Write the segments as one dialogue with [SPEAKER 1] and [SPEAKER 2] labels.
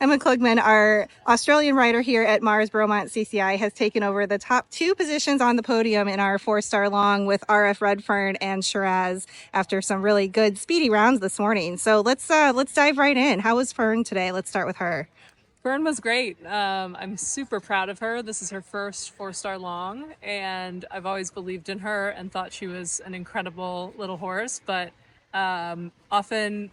[SPEAKER 1] Ema Klugman, our Australian rider here at MARS Bromont CCI, has taken over the top 2 positions on the podium in our 4-star long with RF Redfern and Chiraz after some really good speedy rounds this morning. So let's dive right in. How was Fern today? Let's start with her.
[SPEAKER 2] Fern was great. I'm super proud of her. This is her first 4-star long, and I've always believed in her and thought she was an incredible little horse. But oftentimes,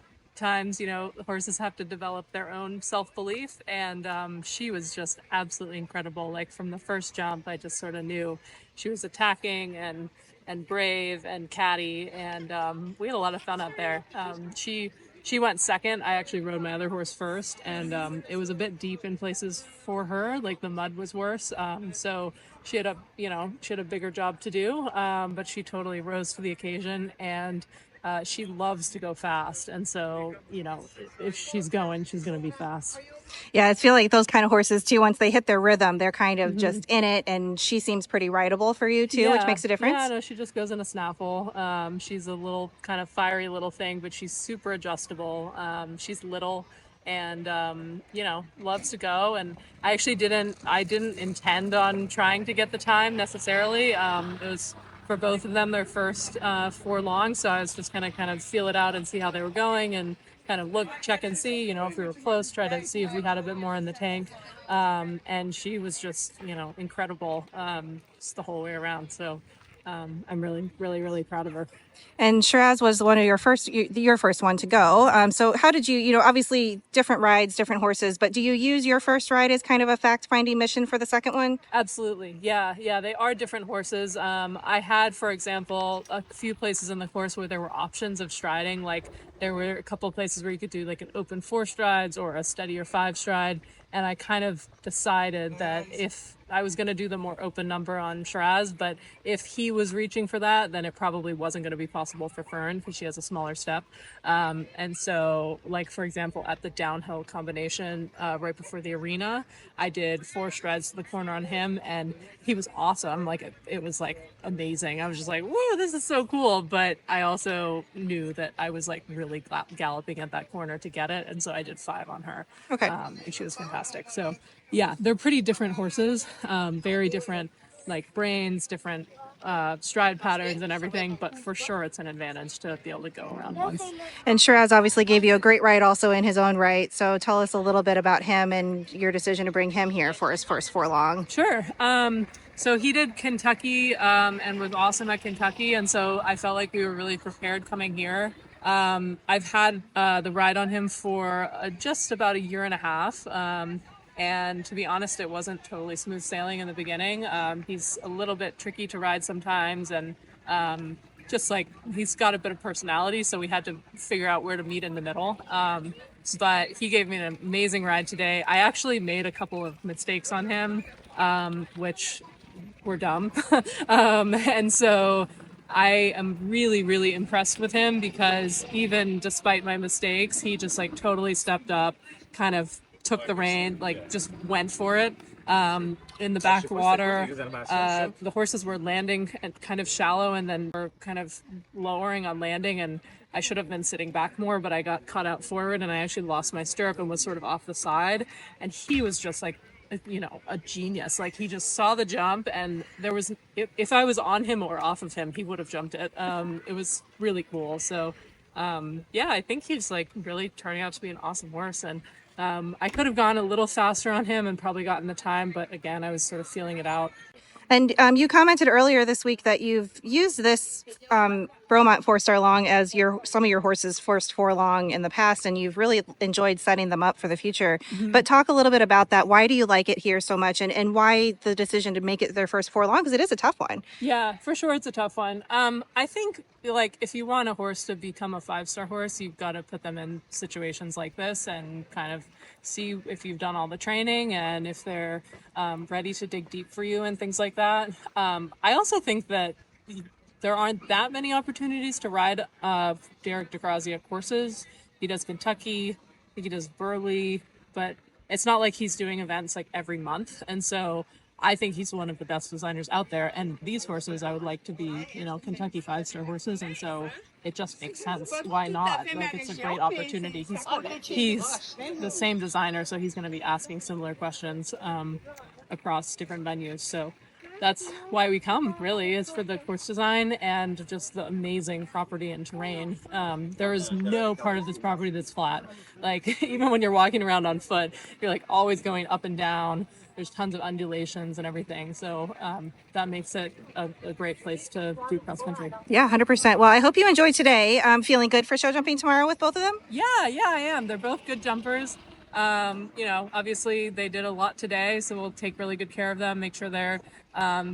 [SPEAKER 2] horses have to develop their own self-belief, and she was just absolutely incredible. Like from the first jump, I just sort of knew she was attacking and brave and catty, and we had a lot of fun out there. She went second. I actually rode my other horse first, and it was a bit deep in places for her. Like the mud was worse, so she had a bigger job to do, but she totally rose to the occasion, and she loves to go fast. And so, if she's going to be fast.
[SPEAKER 1] Yeah, I feel like those kind of horses too, once they hit their rhythm, they're kind of just in it, and she seems pretty rideable for you too, which makes a difference.
[SPEAKER 2] Yeah, no, she just goes in a snaffle. She's a little kind of fiery little thing, but she's super adjustable. She's little and loves to go. And I didn't intend on trying to get the time necessarily. It was for both of them their first 4 long, so I was just gonna kind of feel it out and see how they were going and kind of look, check and see, if we were close, try to see if we had a bit more in the tank. And she was just, incredible just the whole way around. So I'm really, really, really proud of her.
[SPEAKER 1] And Shiraz was one of your first one to go. So how did you, obviously different rides, different horses, but do you use your first ride as kind of a fact-finding mission for the second one?
[SPEAKER 2] Absolutely. Yeah, they are different horses. I had, for example, a few places in the course where there were options of striding. Like there were a couple of places where you could do like an open 4 strides or a steadier 5 stride. And I kind of decided that if I was going to do the more open number on Shiraz, but if he was reaching for that, then it probably wasn't going to be possible for Fern because she has a smaller step. And so, like, for example, at the downhill combination right before the arena, I did 4 strides to the corner on him, and he was awesome. Like, it was like amazing. I was just like, whoa, this is so cool. But I also knew that I was like really galloping at that corner to get it. And so I did 5 on her.
[SPEAKER 1] Okay.
[SPEAKER 2] And she was fantastic. So yeah, they're pretty different horses, very different, like brains, different stride patterns and everything, but for sure it's an advantage to be able to go around once.
[SPEAKER 1] And Shiraz obviously gave you a great ride also in his own right. So tell us a little bit about him and your decision to bring him here for his first 4 long.
[SPEAKER 2] Sure. So he did Kentucky and was awesome at Kentucky, and so I felt like we were really prepared coming here. I've had the ride on him for just about a year and a half. And to be honest, it wasn't totally smooth sailing in the beginning. He's a little bit tricky to ride sometimes, and just like he's got a bit of personality, so we had to figure out where to meet in the middle. But he gave me an amazing ride today. I actually made a couple of mistakes on him, which were dumb. And so I am really, really impressed with him because even despite my mistakes, he just like totally stepped up, kind of took the rein, like just went for it. In the backwater, the horses were landing kind of shallow and then were kind of lowering on landing, and I should have been sitting back more, but I got caught out forward and I actually lost my stirrup and was sort of off the side. And he was just like, a genius. Like he just saw the jump, and there was, if I was on him or off of him, he would have jumped it. It was really cool. So yeah, I think he's like really turning out to be an awesome horse, and I could have gone a little faster on him and probably gotten the time, but again, I was sort of feeling it out.
[SPEAKER 1] And you commented earlier this week that you've used this Bromont 4-star long as some of your horses' first 4 long in the past, and you've really enjoyed setting them up for the future. Mm-hmm. But talk a little bit about that. Why do you like it here so much, and why the decision to make it their first 4 long? Because it is a tough one.
[SPEAKER 2] Yeah, for sure, it's a tough one. I think like if you want a horse to become a 5-star horse, you've got to put them in situations like this and kind of see if you've done all the training and if they're ready to dig deep for you and things like that. I also think that there aren't that many opportunities to ride Derek DeGrazia courses. He does Kentucky, I think he does Burley, but it's not like he's doing events like every month. And so I think he's one of the best designers out there. And these horses, I would like to be, Kentucky 5-star horses. And so it just makes sense. Why not? Like, it's a great opportunity. He's the same designer, so he's going to be asking similar questions across different venues. So that's why we come, really, is for the course design and just the amazing property and terrain. There is no part of this property that's flat. Like, even when you're walking around on foot, you're like always going up and down. There's tons of undulations and everything. So that makes it a great place to do cross country.
[SPEAKER 1] Yeah, 100%. Well, I hope you enjoyed today. Feeling good for show jumping tomorrow with both of them?
[SPEAKER 2] Yeah, I am. They're both good jumpers. Obviously they did a lot today, so we'll take really good care of them, make sure they're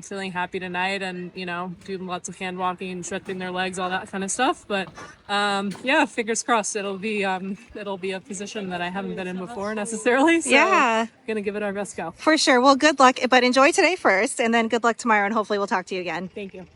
[SPEAKER 2] feeling happy tonight, and do lots of hand walking, stretching their legs, all that kind of stuff. But fingers crossed, it'll be a position that I haven't been in before necessarily. So
[SPEAKER 1] Yeah,
[SPEAKER 2] gonna give it our best go.
[SPEAKER 1] for sure. Well, good luck, but enjoy today first, and then good luck tomorrow, and hopefully we'll talk to you again.
[SPEAKER 2] Thank you.